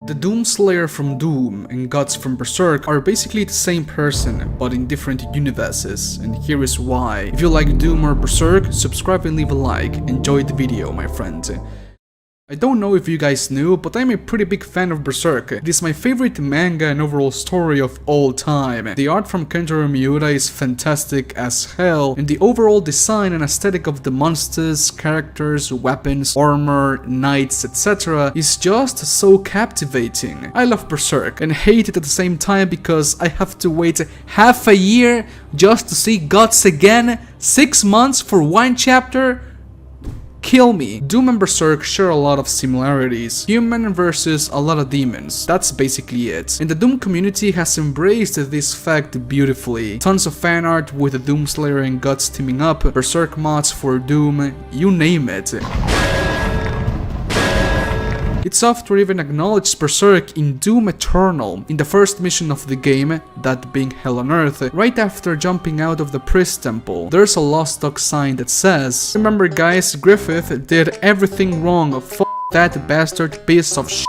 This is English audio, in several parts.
The Doomslayer from Doom and Guts from Berserk are basically the same person, but in different universes, and here is why. If you like Doom or Berserk, subscribe and leave a like. Enjoy the video, my friend. I don't know if you guys knew, but I'm a pretty big fan of Berserk. It is my favorite manga and overall story of all time. The art from Kentaro Miura is fantastic as hell, and the overall design and aesthetic of the monsters, characters, weapons, armor, knights, etc. is just so captivating. I love Berserk and hate it at the same time because I have to wait half a year just to see Guts again, 6 months for one chapter. Kill me. Doom and Berserk share a lot of similarities. Human versus a lot of demons. That's basically it. And the Doom community has embraced this fact beautifully. Tons of fan art with the Doomslayer and Guts teaming up, Berserk mods for Doom, you name it. Id Software even acknowledged Berserk in Doom Eternal, in the first mission of the game, that being Hell on Earth, right after jumping out of the priest temple. There's a lost dog sign that says, "Remember guys, Griffith did everything wrong, f*** that bastard piece of sh**."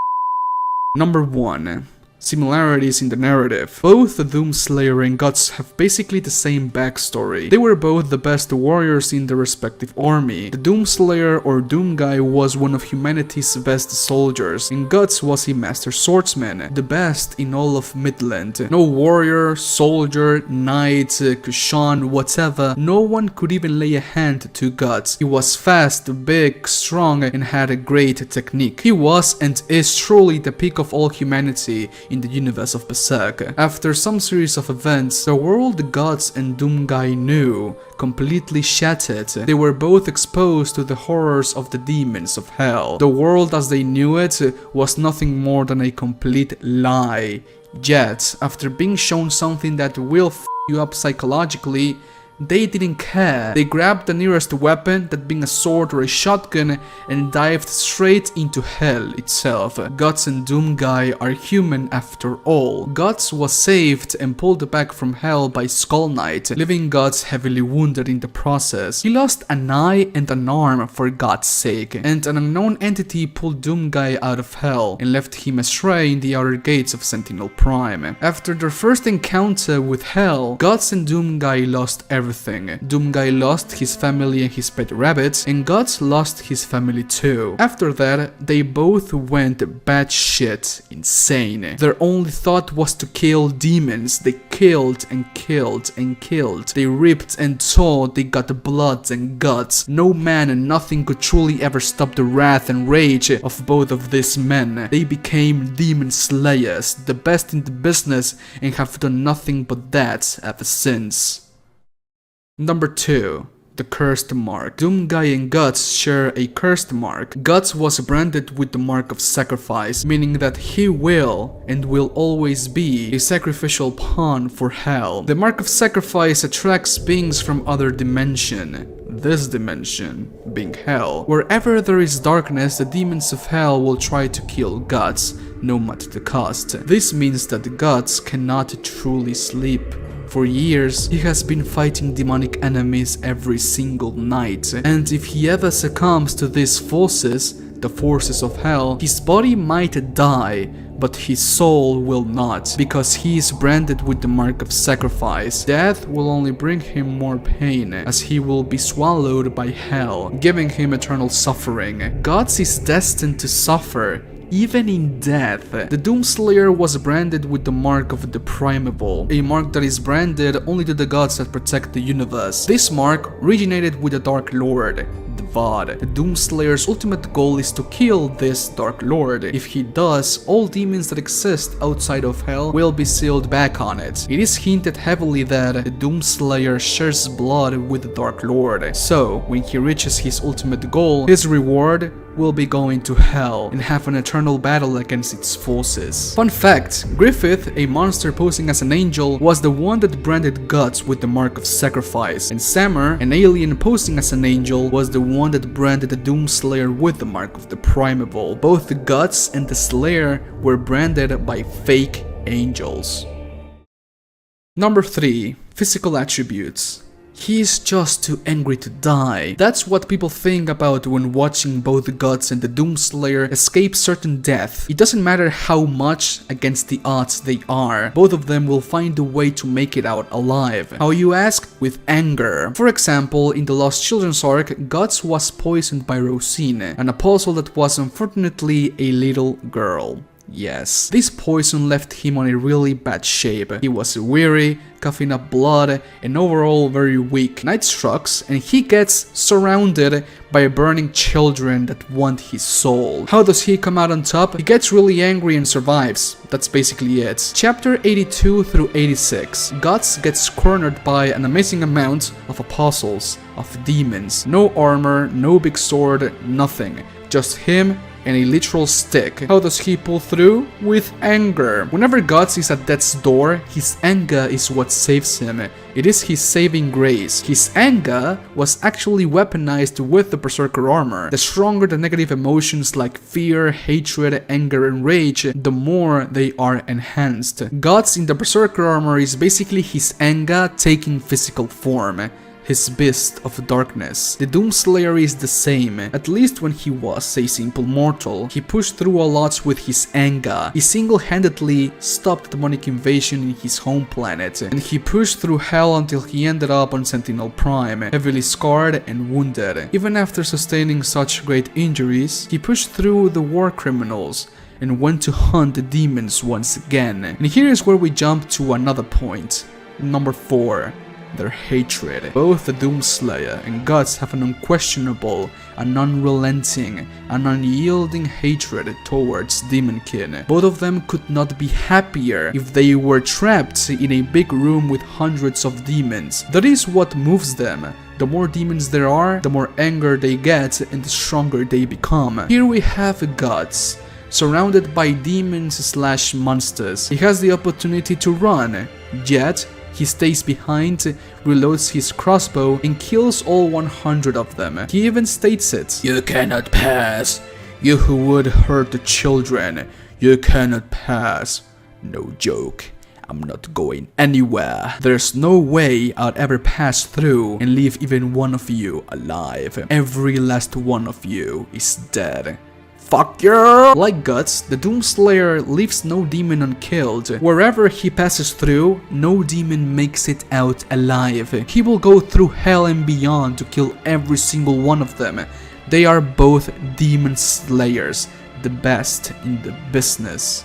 Number 1. Similarities in the narrative. Both the Doomslayer and Guts have basically the same backstory. They were both the best warriors in their respective army. The Doomslayer or Doom Guy was one of humanity's best soldiers, and Guts was a master swordsman, the best in all of Midland. No warrior, soldier, knight, Kushan, whatever, no one could even lay a hand to Guts. He was fast, big, strong, and had a great technique. He was and is truly the peak of all humanity in the universe of Berserk. After some series of events, the world Guts and Doom Guy knew completely shattered. They were both exposed to the horrors of the demons of hell. The world as they knew it was nothing more than a complete lie. Yet, after being shown something that will f you up psychologically, they didn't care. They grabbed the nearest weapon, that being a sword or a shotgun, and dived straight into hell itself. Guts and Doom Guy are human after all. Guts was saved and pulled back from hell by Skull Knight, leaving Guts heavily wounded in the process. He lost an eye and an arm for God's sake, and an unknown entity pulled Doom Guy out of hell and left him astray in the outer gates of Sentinel Prime. After their first encounter with hell, Guts and Doom Guy lost everything. Doom Guy lost his family and his pet rabbits, and Guts lost his family too. After that, they both went batshit insane. Their only thought was to kill demons. They killed and killed and killed. They ripped and tore, they got blood and guts. No man and nothing could truly ever stop the wrath and rage of both of these men. They became demon slayers, the best in the business, and have done nothing but that ever since. Number 2. The Cursed Mark. Doom Guy and Guts share a cursed mark. Guts was branded with the mark of sacrifice, meaning that he will and will always be a sacrificial pawn for hell. The mark of sacrifice attracts beings from other dimension. This dimension being hell. Wherever there is darkness, the demons of hell will try to kill Guts, no matter the cost. This means that Guts cannot truly sleep. For years, he has been fighting demonic enemies every single night, and if he ever succumbs to these forces, the forces of hell, his body might die, but his soul will not, because he is branded with the mark of sacrifice. Death will only bring him more pain, as he will be swallowed by hell, giving him eternal suffering. Guts is destined to suffer, even in death. The Doomslayer was branded with the mark of the Primeval, a mark that is branded only to the gods that protect the universe. This mark originated with the Dark Lord, the Vod. The Doomslayer's ultimate goal is to kill this Dark Lord. If he does, all demons that exist outside of hell will be sealed back on it. It is hinted heavily that the Doomslayer shares blood with the Dark Lord, so when he reaches his ultimate goal, his reward will be going to hell and have an eternal battle against its forces. Fun fact, Griffith, a monster posing as an angel, was the one that branded Guts with the mark of sacrifice, and Sammer, an alien posing as an angel, was the one that branded the Doomslayer with the mark of the Primeval. Both the Guts and the Slayer were branded by fake angels. Number 3. Physical attributes. He's just too angry to die. That's what people think about when watching both the Guts and the Doomslayer escape certain death. It doesn't matter how much against the odds they are, both of them will find a way to make it out alive. How, you ask? With anger. For example, in the Lost Children's arc, Guts was poisoned by Rosine, an apostle that was unfortunately a little girl. Yes, this poison left him on a really bad shape. He was weary, coughing up blood, and overall very weak. Night strikes, and he gets surrounded by burning children that want his soul. How does he come out on top? He gets really angry and survives. That's basically it. Chapter 82 through 86. Guts gets cornered by an amazing amount of apostles, of demons. No armor, no big sword, nothing. Just him and a literal stick. How does he pull through? With anger. Whenever Guts is at death's door, his anger is what saves him. It is his saving grace. His anger was actually weaponized with the Berserker armor. The stronger the negative emotions like fear, hatred, anger, and rage, the more they are enhanced. Guts in the Berserker armor is basically his anger taking physical form. His beast of darkness. The Doomslayer is the same, at least when he was a simple mortal. He pushed through a lot with his anger. He single-handedly stopped the demonic invasion in his home planet, and he pushed through hell until he ended up on Sentinel Prime, heavily scarred and wounded. Even after sustaining such great injuries, he pushed through the war criminals and went to hunt the demons once again. And here is where we jump to another point. Number 4. Their hatred. Both the Doomslayer and Guts have an unquestionable, an unrelenting, an unyielding hatred towards Demonkin. Both of them could not be happier if they were trapped in a big room with hundreds of demons. That is what moves them. The more demons there are, the more anger they get and the stronger they become. Here we have Guts, surrounded by demons/monsters. He has the opportunity to run, yet he stays behind, reloads his crossbow, and kills all 100 of them. He even states it. "You cannot pass. You who would hurt the children. You cannot pass. No joke. I'm not going anywhere. There's no way I'll ever pass through and leave even one of you alive. Every last one of you is dead. Fuck you!" Like Guts, the Doomslayer leaves no demon unkilled. Wherever he passes through, no demon makes it out alive. He will go through hell and beyond to kill every single one of them. They are both demon slayers, the best in the business.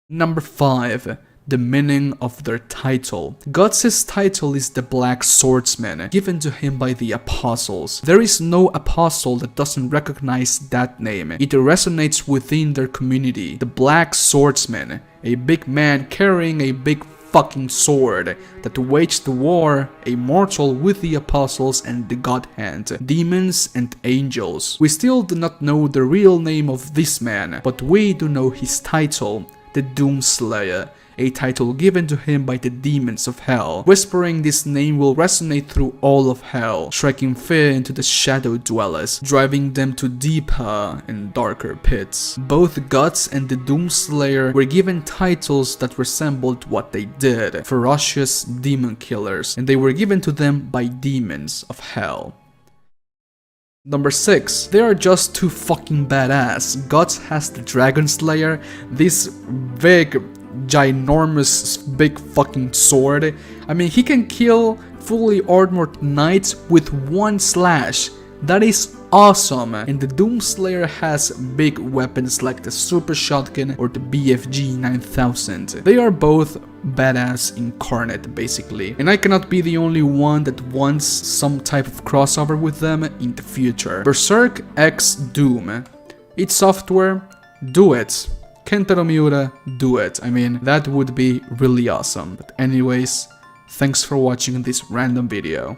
Number 5. The meaning of their title. Guts' title is the Black Swordsman, given to him by the Apostles. There is no apostle that doesn't recognize that name. It resonates within their community. The Black Swordsman, a big man carrying a big fucking sword that waged the war, a mortal with the Apostles and the God Hand, demons and angels. We still do not know the real name of this man, but we do know his title, the Doomslayer, a title given to him by the demons of hell. Whispering this name will resonate through all of hell, striking fear into the shadow dwellers, driving them to deeper and darker pits. Both Guts and the Doomslayer were given titles that resembled what they did, ferocious demon killers, and they were given to them by demons of hell. Number 6. They are just too fucking badass. Guts has the Dragon Slayer, this big, ginormous, big fucking sword. I mean, he can kill fully armored knights with one slash. That is awesome. And the Doomslayer has big weapons like the Super Shotgun or the BFG 9000. They are both badass incarnate basically, and I cannot be the only one that wants some type of crossover with them in the future. Berserk X Doom. Id Software, do it. Kentaro Miura, do it. I mean, that would be really awesome. But anyways, thanks for watching this random video.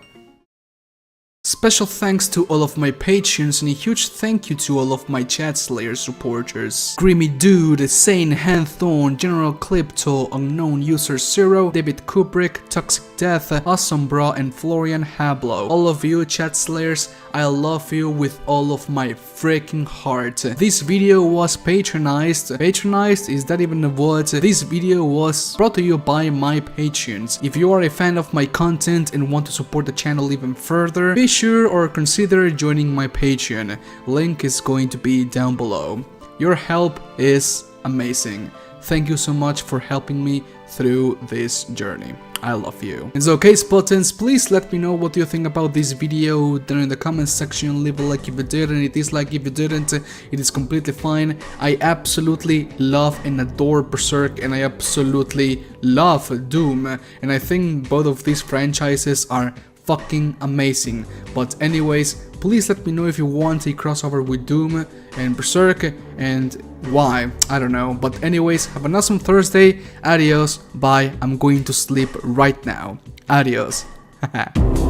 Special thanks to all of my patrons and a huge thank you to all of my Chat Slayer supporters. Grimmy Dude, Sane Hanthorn, General Clipto, Unknown User Zero, David Kubrick, Toxic Death, Awesome Bra, and Florian Hablo. All of you Chat Slayers, I love you with all of my freaking heart. This video was patronized. Is that even a word? This video was brought to you by my Patreons. If you are a fan of my content and want to support the channel even further, be sure or consider joining my Patreon. Link is going to be down below. Your help is amazing. Thank you so much for helping me through this journey. I love you. And so, okay, Spartans, please let me know what you think about this video down in the comments section. Leave a like if you did and a dislike if you didn't. It is completely fine. I absolutely love and adore Berserk, and I absolutely love Doom. And I think both of these franchises are fucking amazing. But anyways, please let me know if you want a crossover with Doom and Berserk and why. I don't know. But anyways, have an awesome Thursday. Adios. Bye. I'm going to sleep right now. Adios. Haha.